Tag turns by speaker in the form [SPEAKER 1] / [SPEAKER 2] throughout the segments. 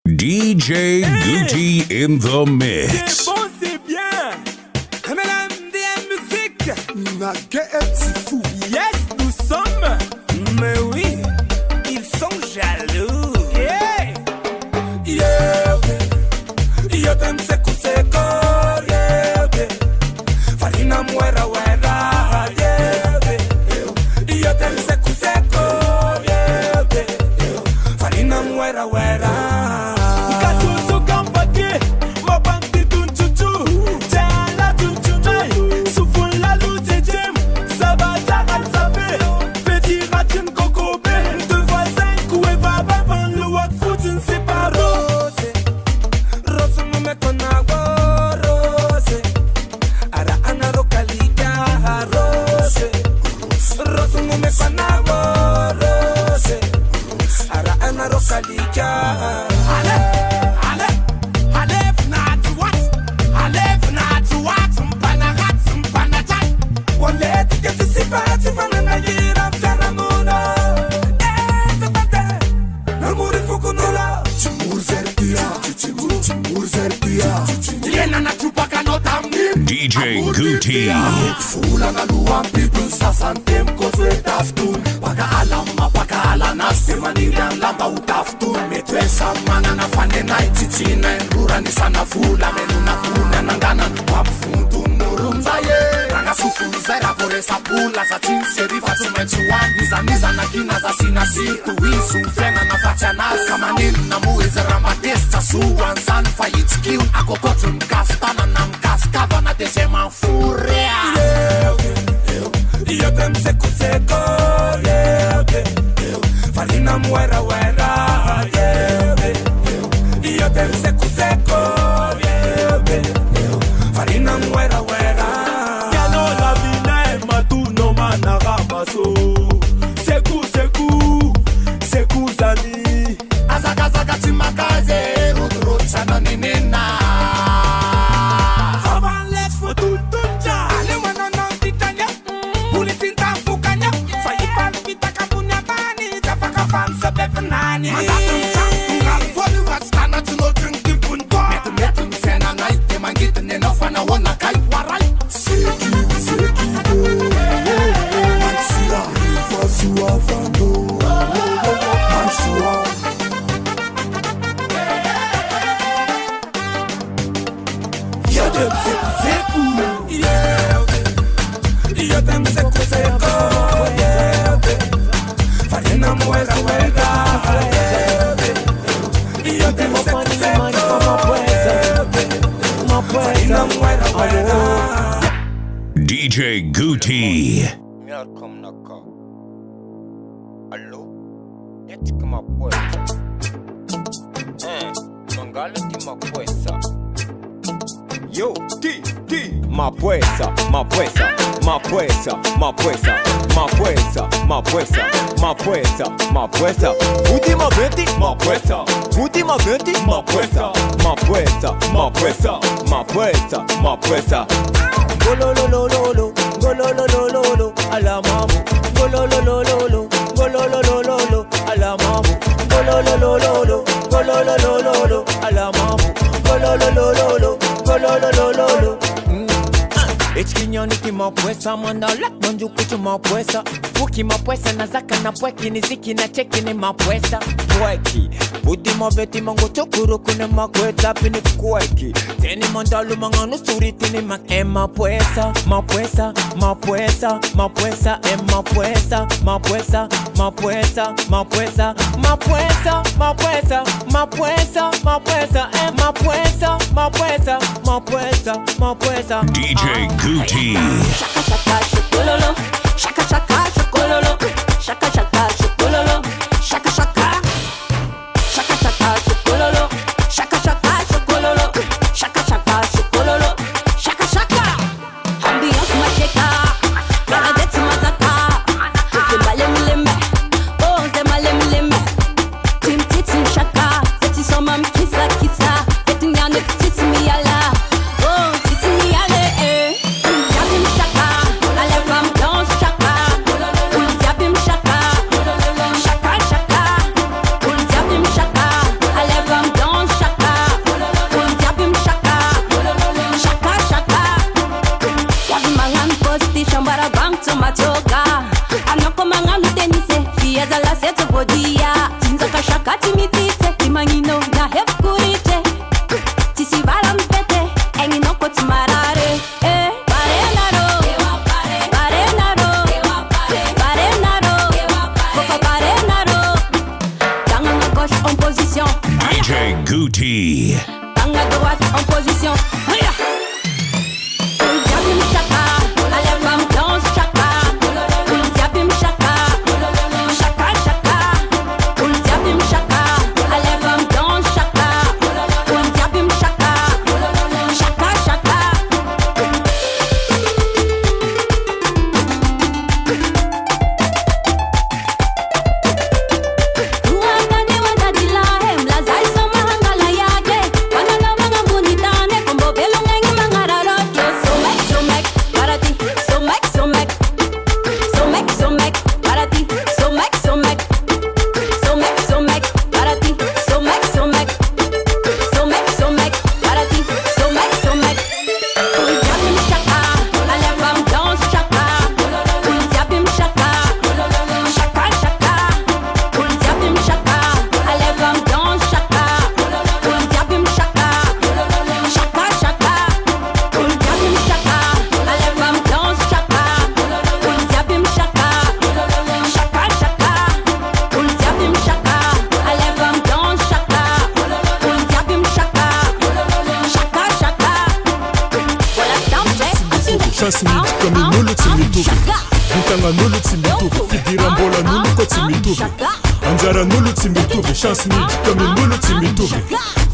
[SPEAKER 1] DJ Gouty in the mix.
[SPEAKER 2] C'est bon, c'est bien. MADAGASCAR musique. Nadia fou. Yes, nous sommes. Mais oui, ils sont jaloux. Yeah. Yeah. Yo te seco seco. Yeah. Farina muera muera. Yeah. Yo te seco seco. Yeah. Farina muera muera.
[SPEAKER 1] DJ Gouty.
[SPEAKER 3] Full and aluan people sasantem kozwe taftun. Paka ala naste manirian lamba utaftun. Metwe samana na fane night titina endura ni sana fula menuna kuna nangana wapfuntu murumzaye. Ranga sufu zaira pore sapula za tin serifa tumechuan. Niza na kina za sina situ wisu fena na fachana kamanin na muweze ramadesta suwan san fayitskiu akokotun kastana na mkaskava na tejema furea.
[SPEAKER 2] Yo te seco seco. Yeah. Farina muera muera. Yeah. Yo te seco seco. Yeah. Farina muera muera. Ya no la vina es matuno managabaso. Seku zani.
[SPEAKER 3] Azaka timakaze rut sana ninena.
[SPEAKER 1] DJ Gouty.
[SPEAKER 4] Come naka. Allo? Yeti kama puesta. Nongala mapuesa. Yo, mapuesa. Última venti, mapuesa. Gololololo, a la mamu. Gololololo, a la mamu. Gololololo, a la mamu. Gololololo. Echikinyoni kimapuesa, mandala manju kuchu mapuesa. Fuki mapuesa na zaka na pweki niziki na cheki ni mapuesa. Pweki, budi maveti mango chokuru kune makweta pini kweki. Teni mandalu manganu suri tini mak mapuesa.
[SPEAKER 1] DJ Gouty.
[SPEAKER 5] Shaka shokololo, shaka shokololo, shaka shokololo, shaka shokololo, shaka. Ambiance Mafana, Nadia mazaka, zemalem, oh zemalem. Tim shaka, zeti somam kisa, zeti nyane titi miyala, oh titi miyale. Yabim shaka, la lèvre blanche shaka, yabim shaka.
[SPEAKER 1] DJ Gouty.
[SPEAKER 5] Bang à droite en position. Hiya. Diabim chaka, allez femme danse chaka. Diabim chaka, chaka chaka. Diabim chaka, allez femme danse chaka. Diabim chaka, chaka chaka. Wada di lahem, la zai sama hangala yake. Wananga mga bunitane, kombo belong ngengi mga raroke. So mek, barati. So mek, barati. So mek, barati. So mek, barati. So mek. Diabim chaka, allez femme danse chaka. Diabim chaka, chaka chaka. Diabim chaka, allez femme danse chaka. Diabim chaka, chaka chaka. Diabim chaka, allez femme danse chaka. Diabim chaka, chaka chaka. Diabim chaka, allez femme danse chaka. Diabim chaka, chaka chaka. Voilà, danser,
[SPEAKER 6] chance midi comme nulu tsimituvi vitanga nulu tsimituvi fidira mbola nulu ko tsimituvi anjara nulu tsimituvi chance midi comme nulu tsimituvi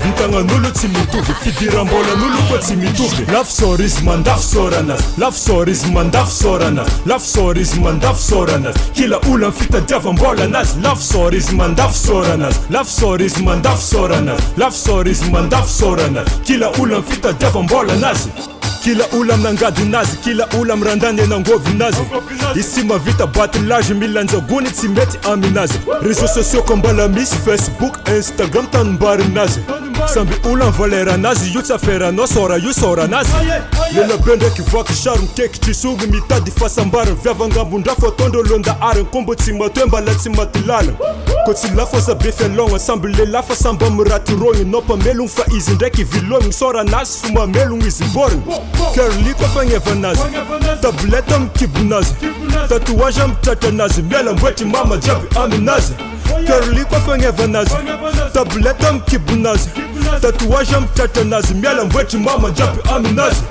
[SPEAKER 6] vitanga nulu tsimituvi fidira mbola nulu ko tsimituvi love stories mandaf soranas love stories mandaf soranas love stories mandaf soranas kila ulan fita java mbola nas love stories mandaf soranas love stories mandaf soranas love stories mandaf soranas kila ulan fita java mbola nas kila ulam nangadi nazi kila ulam randane na ngovi nazi isima vita batilage milanza guni tsimeti aminazi réseaux sociaux kombala miss Facebook Instagram tanbari nazi sambi ulam valera nazi yutsa fera no sora yu sora nazi lela bende kivaka sharum keki chisugu mitadi fasambara vyavanga bunda fotondo londa are kombo tsima temba la tsima tilala kotsi lafa sa befe longa sambi le lafa samba murati rongi nopa melung fa izi ndeki vilongi sora nazi fuma melung izi boring Curly kwa fanya vanazi tableta mkibunazi tatuwaja mtata nazi miala mbweti mama jabi aminazi Curly kwa fanya vanazi tableta mkibunazi tatuwaja mtata nazi miala mbweti mama jabi aminazi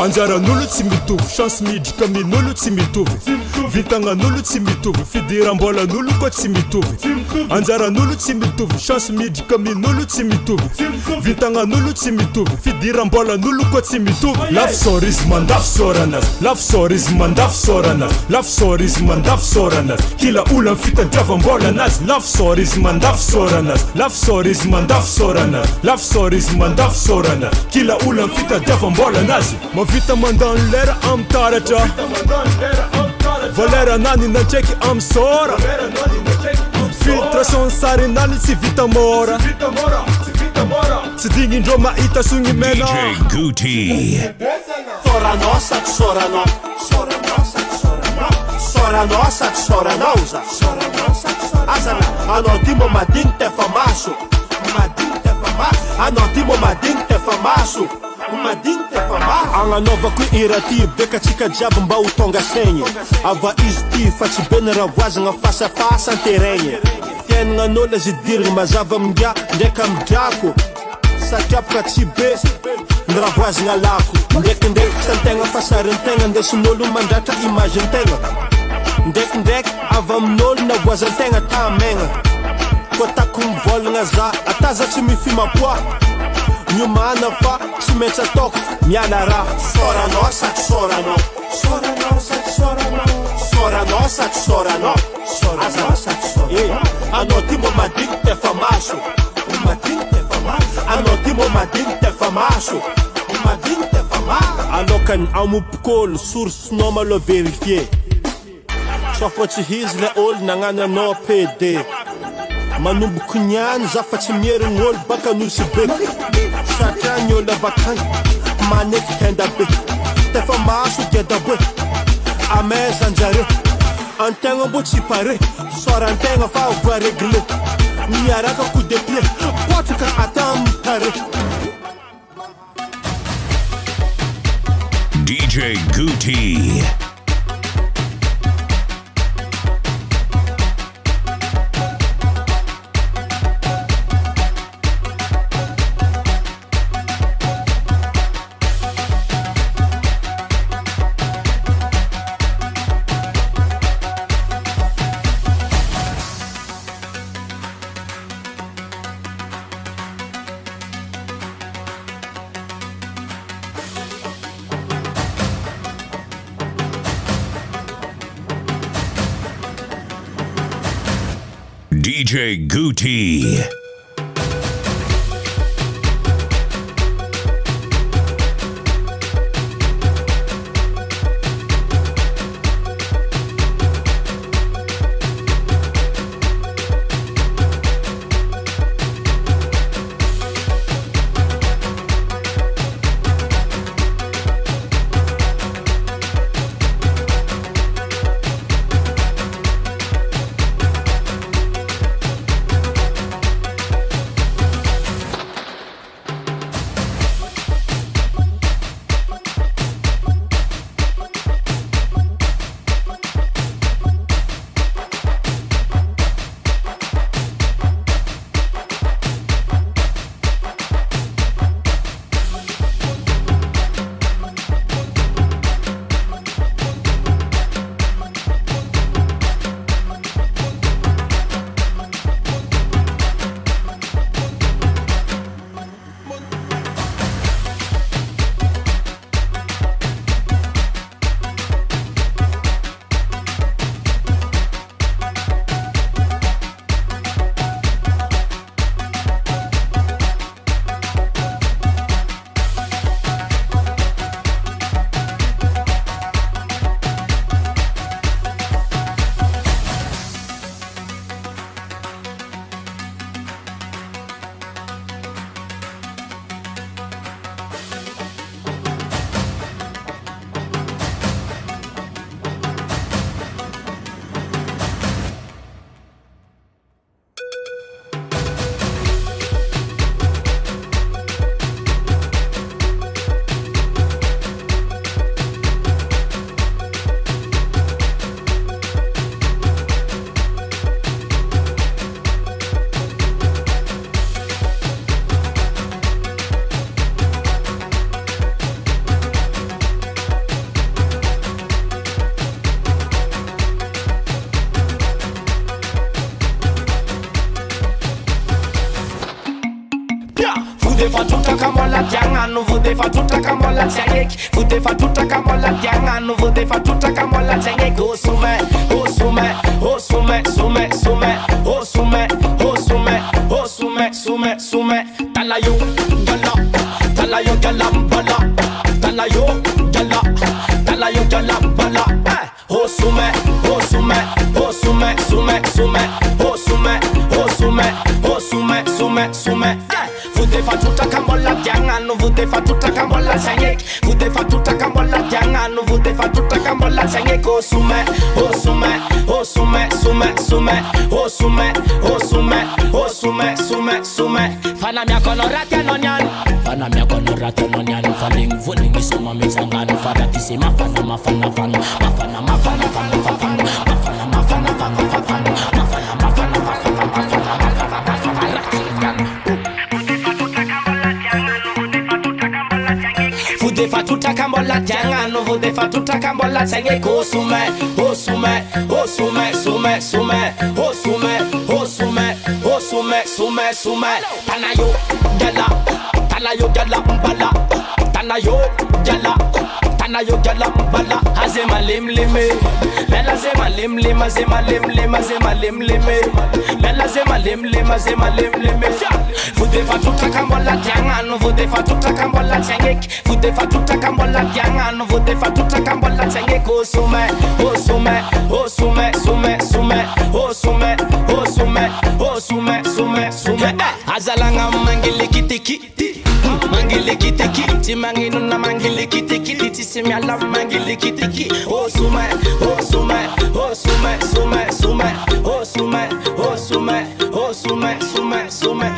[SPEAKER 6] anjara nulu tsimituvi chance midi kami nulu tsimituvi vitanga nulu tsimituvi fidira mbola nulu ko tsimituvi anjara nulu tsimituvi chance midi kami nulu tsimituvi vitanga nulu tsimituvi fidira mbola nulu ko tsimituvi love stories mandaf soranas love stories mandaf soranas love stories mandaf soranas kila ulan fita java mbola nas love stories mandaf soranas love stories mandaf soranas love stories mandaf soranas kila ulan fita java mbola nas vita mandan lera am taraja Valera nani na cheki am sora Filtration sari nani si vita mora Sidingi ndroma ita sungi mena
[SPEAKER 1] DJ Gouty.
[SPEAKER 3] Sora nossa, sora no. Sora nossa, sora nossa, sora nausa. Azana, anotimo madin te famaso. Madin te famaso. Anotimo madin te famaso. Anga nova ku irati beka chika jab mba utonga senye ava isti fachi benera wazanga fasa fasa terenye ken nga nola zidir mazava mja ndeka mjako sa chapka chibe ndra wazanga lako ndek santenga fasa rentenga ndesunolu mandata imagine tenga ndek ava mnol na wazantenga tamenga kota kumvolnga za ataza chimifima pwa Nyumana fa, chimecha toko, miana ra Sora nossa, sora no. Sora nossa, sora no. Sora nossa, sora no. Sora nossa, sora no. Anotimo madin te famacho. Madin te famacho. Anotimo madin te famacho. Madin te famacho. Anokan amu pkol, source noma lo verifier. Só fote hisle ol nangana no PD. Manumbu kunyan zafachi miere ngol baka nusibek Satanyo la vakan manek kenda be Tefa masu geda be Amez anjare Antenga bochi pare Sora antenga fa uva regle Nyaraka kudeple Potuka atam tare
[SPEAKER 1] DJ Gouty. DJ Gouty.
[SPEAKER 7] Fatuta jangan vude fatuta kamola tengek vude fatuta kamola jangan vude fatuta kamola tengek osume osume osume sume sume osume osume osume sume sume talayo gala bala talayo gala bala osume osume osume sume sume osume osume osume sume sume Vude fatuta kamola jangan vude fatuta kamola sengek vude fatuta kamola jangan vude fatuta kamola sengek osume osume osume sume sume osume osume osume sume sume fana mia konorata nonyan fana mia konorata nonyan faling vuning isoma misangan fada tisi mafana mafana fan mafana mafana fan mafana mafana mafana fan mafana mafana mafana Vude fatuta kambola jangan vude fatuta kambola senge kosume osume osume sume sume osume osume osume sume sume tanayo gala mbala tanayo gala mbala azema limlime lala zema limlima zema limlima zema limlime lala zema limlima zema limlime vude fatuta kambola jangan vude fatuta kambola senge vude fatuta kambola jangan vude fatuta kambola senge kosume osume osume sume sume osume osume osume sume sume azalanga mangili kitiki mangili kitiki manginu na mangili kitiki tisimi ala mangili kitiki osume osume osume sume sume osume osume osume sume sume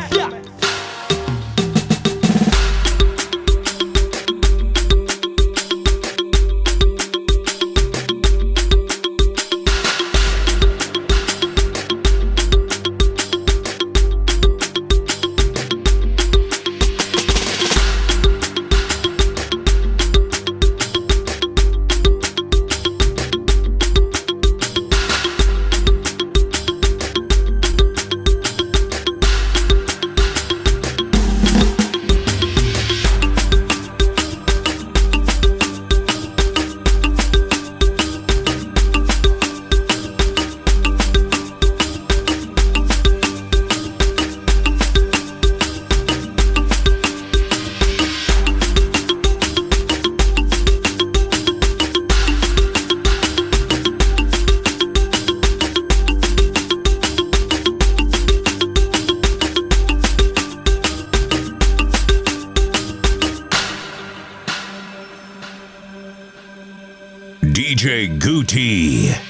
[SPEAKER 1] DJ Gouty.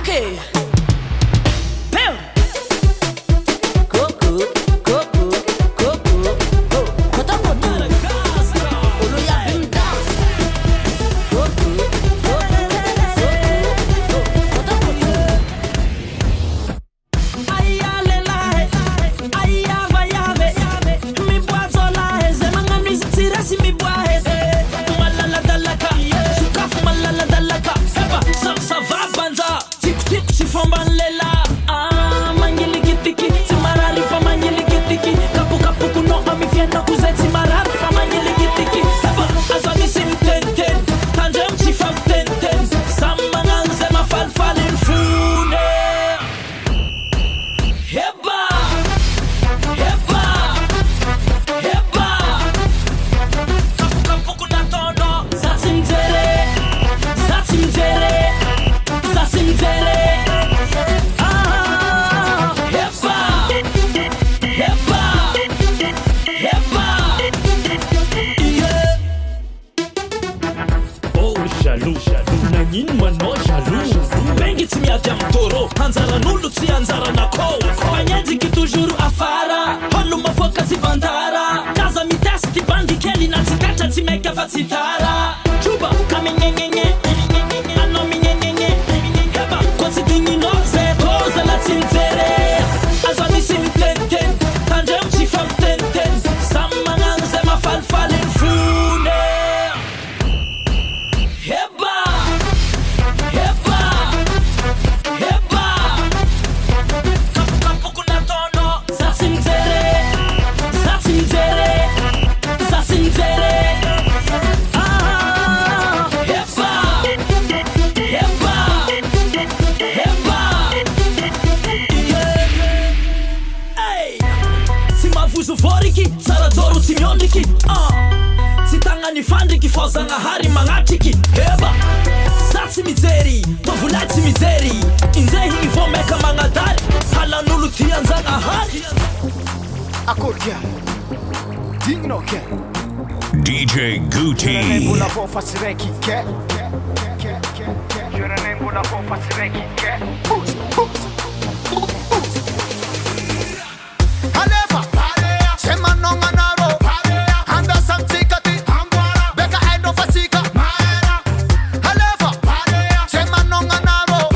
[SPEAKER 8] Okay. Bam. Go, go, go, go, go, go, go. Kota kota. Ulu ya bim dance. Go, go, go, go, go, go. Kota kota. Aya lela, aya vayave. Mi boazola, zemanga mi tirasi mi boahe. Malala dalaka, sukaf malala dalaka. Eba, sa va banza. Tik tik si fomban lela. Ah, mangili kitiki, si marari fa mangili kitiki. Kapu kapu kuno ami fiena kuzet si marari fa mangili kitiki. Eba, azami sim ten ten, tanjem si fam ten ten. Samangang zema fal falin fune. Heba, heba, heba. Kapu kapu kuna tono, zatim tere, zatim tere, zatim tere. Ah, heba, heba, heba. Yeah.
[SPEAKER 6] Oh jaloux, nanino manao jaloux.
[SPEAKER 8] Bengi tsy miady am toro, anjaran'olo tsy anjaranakô. Magnenjiky toujours afara, hano mafoaka sy vandara. Kaza mitesy ty bandy kely na tsy katra tsy maika fa tsy tara. Troba ka mignegnegne, anao mignegnegne. Heba koa tsy digninao zay tô zala tsy mijery. Aza misy mitenten, tandremo tsy famitenten. Samy magnano zay mafalifaly ny fone. Heba, heba, heba. Kapu nataonao, za tsy mijery, za tsy mijery, za tsy mijery. Ah, heba, heba, heba. Yeah. Hey, tsy mavozo vôriky, saradoro tsy miondriky. Tsy tagnany fandriky fô zagnahary magnatriky. Heba, za tsy mijery, tovolahy tsy mijery. Inzay igny vao maika magnadary, halan'olo ty anjagnahary.
[SPEAKER 3] Akory kia digninao kia
[SPEAKER 1] DJ Gouty.
[SPEAKER 3] mbola vao fa tsy raiky kia Joranay mbola vao fa tsy raiky kia Alefa se manonganaro anda samtsikati beka endo fasika Alefa se manonganaro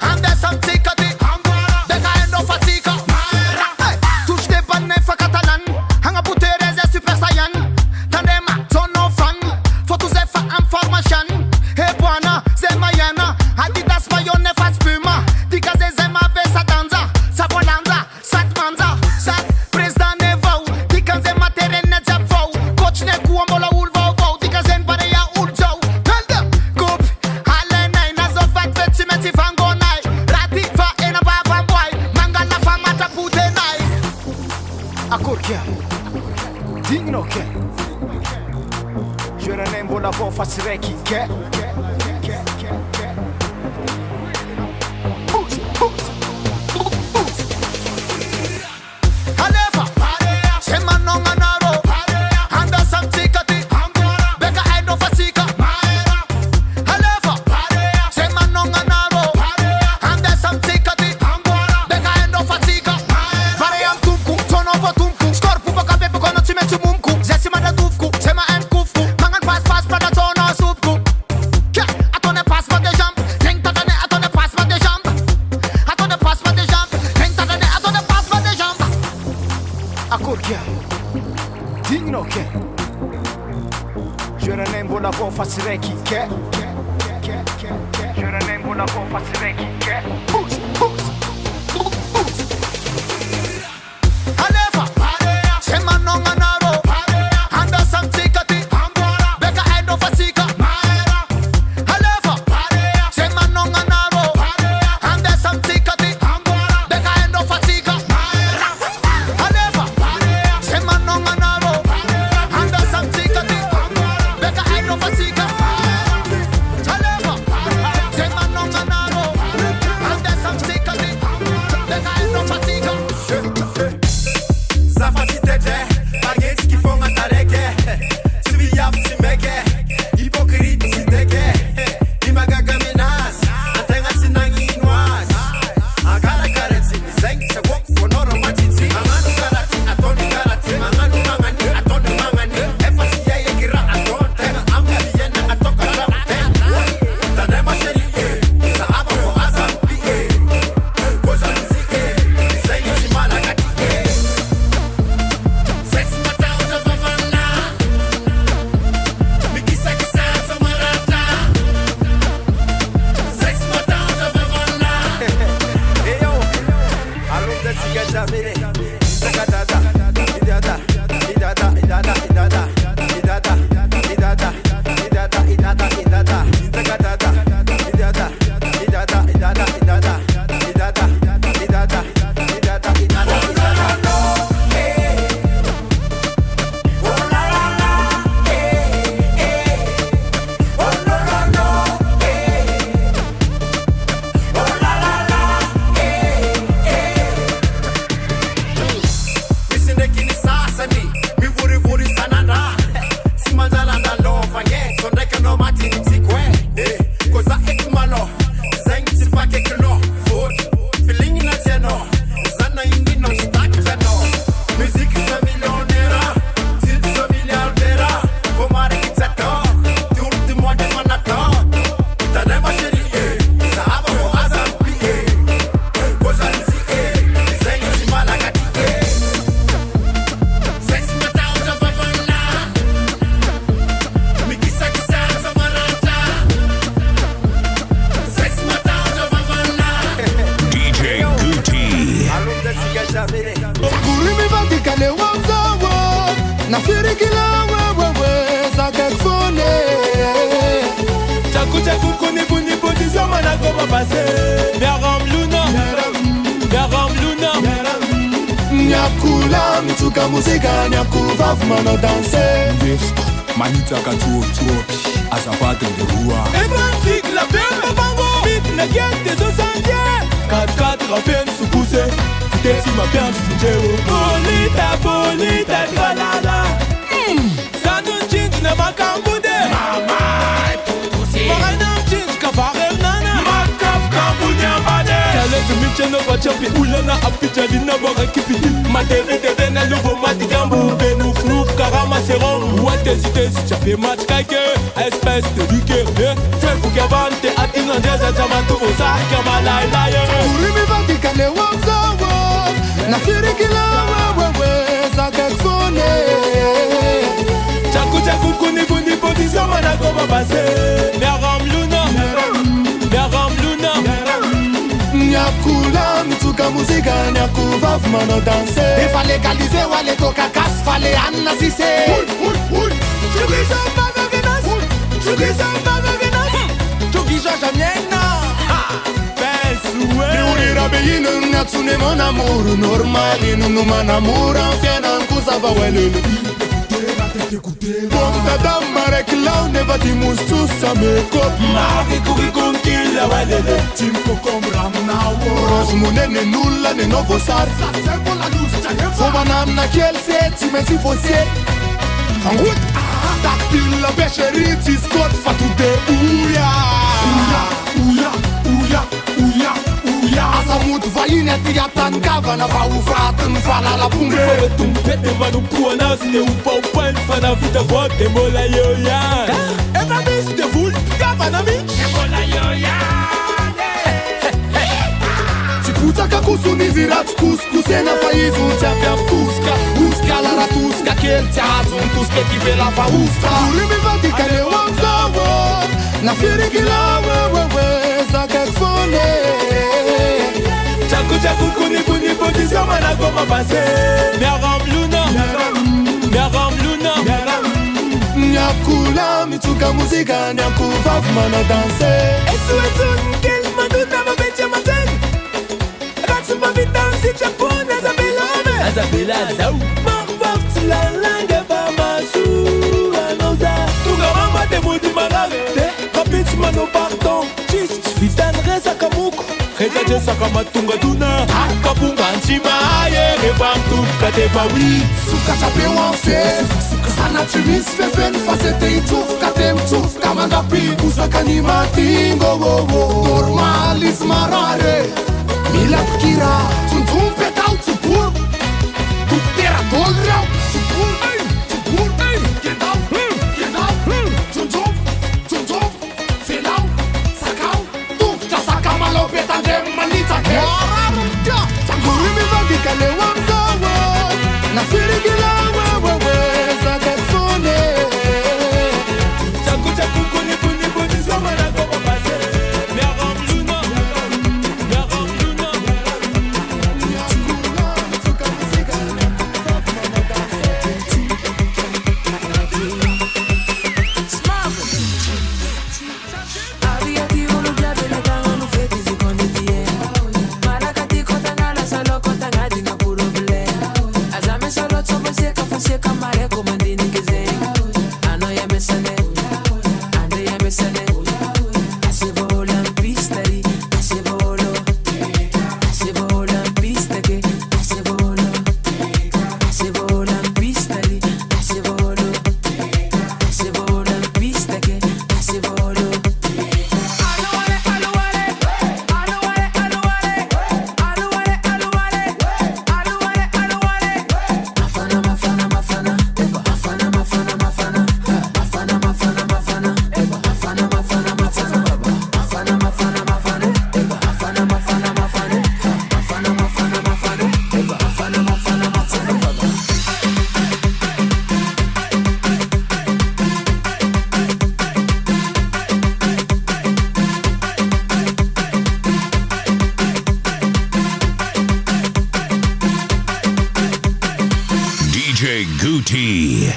[SPEAKER 3] anda samtsikati beka endo fasika touche de panne fa catalan hanga putereze super saiyan tandema sono fan fotos fa information he bwana sema yana adidas mayone fa spuma dikaze zema vesa danza savolanda satmanza sat president nevau dikaze materine japvau coach ne kuombola ulvau vau dikaze bare ya uljau tell them group halenai nazovat vetsimeti vangonai rati fa ena baba boy mangala fa mata putenai akorkia digno ke Joranay mbola vao fa tsy raiky ke Alefa se manonganaro anda samtsikati beka endo fasika Alefa se manonganaro anda samtsikati beka endo fasika Pare am tumku tono vo tumku skorpu baka bebe kono tsy maintsy momko zay tsy mandradoviko zay mahainy kofoko magnan passe prada tono asopiko Kia atone passement de jambe regny tatane atone passement de jambe atone passement de jambe regny tatane atone passement de jambe Akory kia digninao kia Joranay mbola vao fa tsy raiky kia Joranay mbola vao fa tsy raiky kia Alefa se manonganaro anda samtsikati beka endo fasika Alefa se manonganaro anda samtsikati beka endo fasika Alefa se manonganaro anda samtsikati beka endo fasika Alefa se manonganaro anda samtsikati
[SPEAKER 2] koma base Miaram Luna Miaram Luna
[SPEAKER 3] Nyakula mituka muzika nyakuvavu mano danse
[SPEAKER 6] Manita katuo azapate de rua
[SPEAKER 2] Evantik la belle bango Vite na guette des osandiers 4-4 rappels sous poussé T'es si ma bien du fujero Bonita tralala Sanun jeans na makambude Mama Maranam jeans kavare nana Makaf kambunya bade Kale tu micheno vachapi ulana apija dina bora kipiti Materi tete na lubo matigambu Benu fnuf karama serum Wate zite chape match kake Espèce de liqueur Fais fukavante atinandeza chamatu osaka malailaye
[SPEAKER 3] Urimi vatika le wamzawo Na firikila wewe zakakfone
[SPEAKER 2] Chaku kuni position mana koma base Miaram Luna
[SPEAKER 3] Nyakula mituka muzika nyakuvavu mano danse Efa legalize wale toka kas fale anna sise
[SPEAKER 2] Chukisa jamiena
[SPEAKER 3] Miurira beinu natsune mon amour Normali nunu man amour Anfiena nkusava welulu Ponta damare klau neva timus tusa mekop
[SPEAKER 2] Mari kurikunkila walele
[SPEAKER 3] Timko komram na wo Ros munene nulla ne novo sar Foma namna kielse timenti fosie Fangut Tak pila becheriti skot fatude uya Asa mut vaine tiatan kavana va ufratën fala la pungre
[SPEAKER 2] Fere tumpete manu puana Sine upa upan fana vita vote Mola yoyan Eva bis de vult Gavana mich Mola yoyan
[SPEAKER 3] Tiputa kakusuni zirat kuskusena faizu Tiapia puska Uska la ratuska Kel tiazun tuske kivela fa usta Urimi vatika le wamzawo Na firikila wewe zakakfone
[SPEAKER 2] Chaku kuni position mana koma base Miaram Luna
[SPEAKER 3] Nyakula mituka muzika nyakuvavu mano danse
[SPEAKER 2] Esu nkel maduna mabeche maten Ratsu mabitan si Japon Azabela zau Marbaf tila lange ba masu Anoza Tunga mama te mudi maragte Kapich mano pardon Chis Fitan reza kamuku Reza jesa kama tunga duna Kapunga nchima aye Revam tuka te fawi
[SPEAKER 3] Suka chape wanse Sana chimis fefen Fasete ituf katem tuf Kamanga piku sakani matingo Normalis marare Mila kira Tuntum petau tupur Tuktera dolrau Tupur Get out Tuntum Felau Sakau Tukta sakamalo petandem manita ke Tangurimi vadika le wamzawo Na firigila wewe zakakfone
[SPEAKER 2] Chaku kuni position mana koma base Miaram Luna
[SPEAKER 1] DJ Gouty.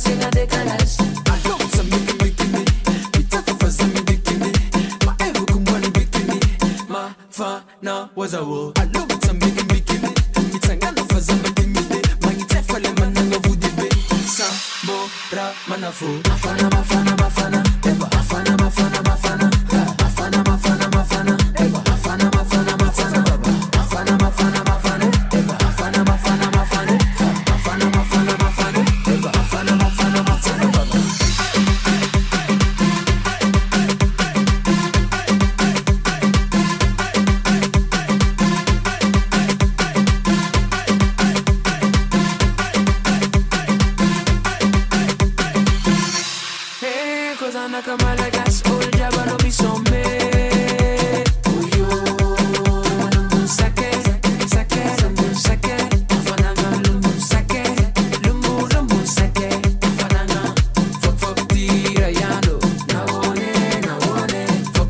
[SPEAKER 8] Singa de caras.
[SPEAKER 3] Alonso bikini, itakufaza bikini, maevu kumwani bikini, mafana wazawo. Alonso bikini, itangana faza bikini, mangitefale mananga vudibe, sambora manafo. Mafana, mafana, mafana, eba mafana, mafana, mafana, mafana, mafana, mafana, eba mafana, mafana, mafana, baba, mafana, mafana, mafana, eba mafana, mafana, mafana, mafana, mafana, mafana, eba mafana, mafana, mafana, baba. Hey, 'cause I'm like a Malagas, old Jabba, no be so me. Oh yo, lumbu sake, sake, lumbu sake, fananga lumbu sake, lumbu sake, fananga. Fuck tira yando, na one,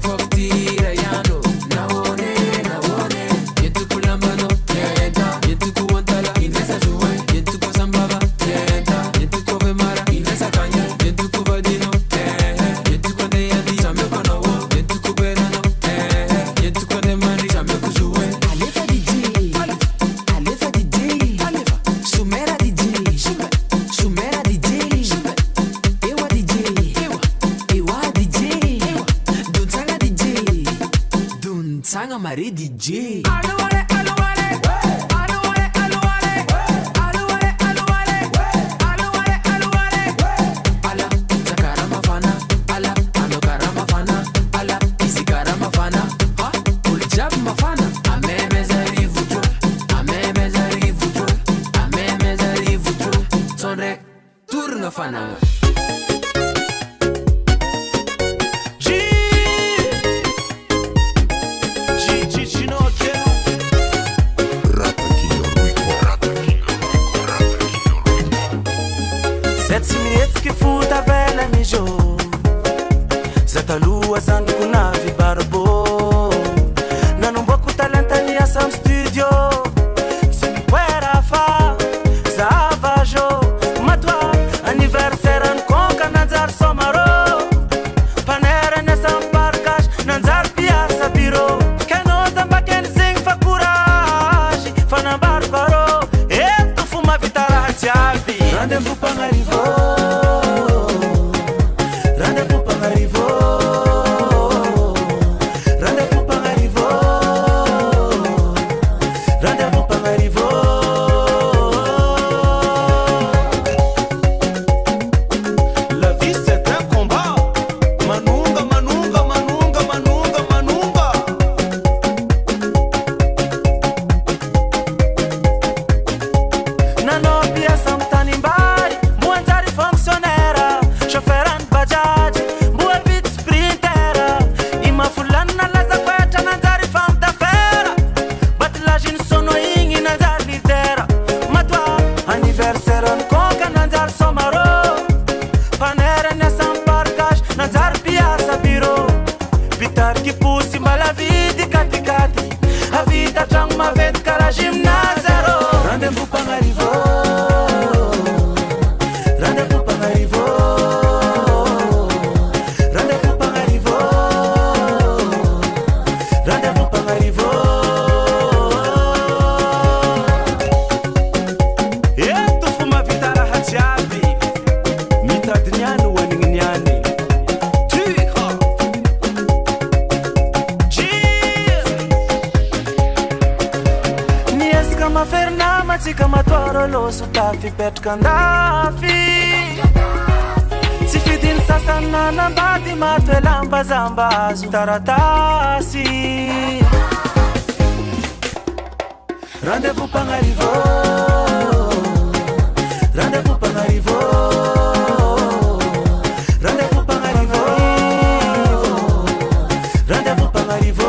[SPEAKER 3] fuck tira yando, na one. Yetu kulambano, yenta, yetu kuwantala, inesa zuwe, yetu kusambaba, yenta, yetu kovemara, inesa kanya, yetu kuvadino, yetu kwende yandi, jamyo konowo, yetu kuberano, yetu kwende mani, jamyo kuzuwe. Alefa DJ, Sumera DJ, Sumera DJ, Ewa DJ, Ewa DJ, Dunsanga DJ, Dunsanga Mari DJ. Aluwale, aluwale, aluwale, aluwale, aluwale, aluwale, aluwale, aluwale. Ala, zakara mafana, ala, anokara mafana, ala, izikara mafana, ha, uljab mafana. Amemezari vujo, amemezari vujo, amemezari vujo. Sonrek, turna fana.
[SPEAKER 8] Setsimietzki futa vela mijo. Zatalua sangue kuna vibarbo. Nanumboku talenta ni asam studio. Simi puera fa, zavajo. Matwa anniversaire an konka nanzar somaro. Panera nesam parkash nanzar piazza biro. Keno zamba ken sing fa courage. Fana barbaro, tu fuma vitara tiabi. Rendez-vous pangarivo. Rendez-vous pangarivo. Rendez-vous pangarivo. Rendez-vous pangarivo. La vie c'est un combat. Manunga, manunga, manunga, manunga, manunga. Nano piasa mtani mbali, muanzari fonctionnaire, chauffeur and bajaj, mua vit sprintera, ima fulana laza kweta nanzari femme d'affaires, but la jine sono ingi nanzar lidera, matwa anniversaire an konka nanzar somaro, panera nesam parkash nanzar piazza biro, vitar ki pusi mala vidi kati kati, a vida trang ma vet kara gymnasero. Rendez-vous pangarivo. Rendez-vous pangarivo. Rendez-vous pangarivo. Rendez-vous pangarivo. Tu fuma vitara hatiabi. Mitadnyani waningnyani. Jior. Nieska maferna matsika matoro loso tafi petkandafi. Sifidin sasana nambati matwe lamba zamba zutaratasi. Rendez-vous pangarivo. Rendez-vous pangarivo. Rendez-vous pangarivo. Rendez-vous pangarivo.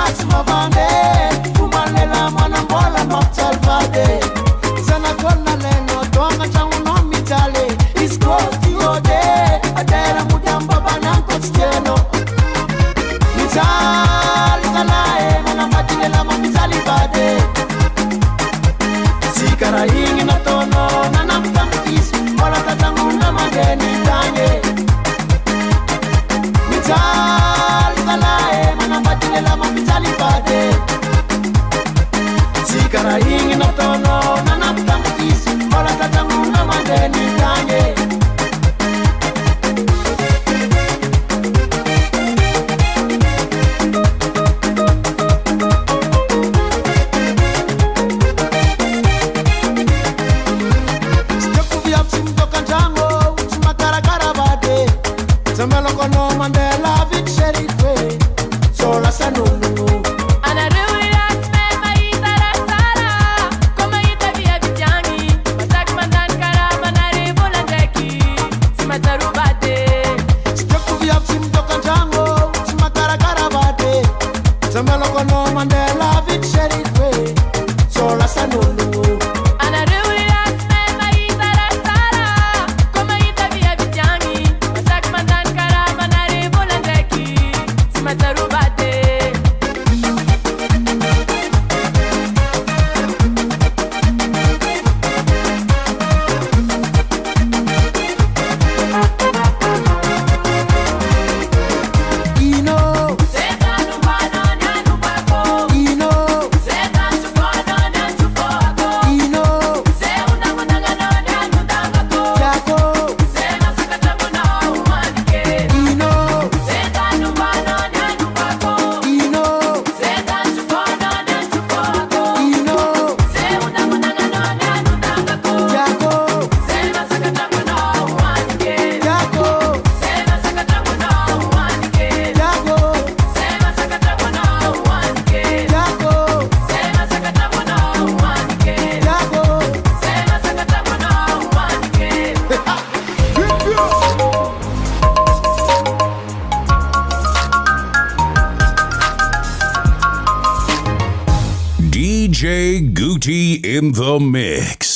[SPEAKER 9] Max Mavande Umalela mwana mbola mapsalvade Sana kona leno Tonga changu no mitale Iskoti ode Adera mudamba bananko stieno Mitali kalae Mana matilela mamitali bade Sikara hingi na tono Nanamtang isi Wala tatangu na mageni tanye Mitali kalae Mana matilela mamitali bade Sikara hingi na tono Nanamtang isi Wala tatangu na mageni tanye Mandela vit sherikwe sola sanunu
[SPEAKER 10] ana rewiras me maita rasara como ita via vijangi masak mandan kara manare bolandeki simataru bate
[SPEAKER 9] steku via sim tokanjango simakara karabate zamelo kono Mandela vit sherikwe sola sanunu
[SPEAKER 10] ana rewiras me maita rasara como ita via vijangi masak mandan kara manare bolandeki simataru bate
[SPEAKER 9] Ino
[SPEAKER 10] Setanu bano nyanu bako
[SPEAKER 9] Ino
[SPEAKER 10] Setan sufono nyan sufoko
[SPEAKER 9] Ino
[SPEAKER 10] Se undango dangano nyanu dangako
[SPEAKER 9] Yako
[SPEAKER 10] Sena sakatamu na umanike
[SPEAKER 9] Ino
[SPEAKER 10] Setanu bano nyanu bako
[SPEAKER 9] Ino
[SPEAKER 10] Setan sufono nyan sufoko
[SPEAKER 9] Ino
[SPEAKER 10] Se undango dangano nyanu dangako
[SPEAKER 9] Yako
[SPEAKER 10] Sena sakatamu na umanike
[SPEAKER 9] Yako
[SPEAKER 10] Sena sakatamu na umanike
[SPEAKER 9] Yako
[SPEAKER 10] Sena sakatamu na umanike
[SPEAKER 9] Yako
[SPEAKER 10] Sena sakatamu na umanike
[SPEAKER 9] Yako
[SPEAKER 10] Sena sakatamu na umanike
[SPEAKER 1] DJ Gouty in the mix.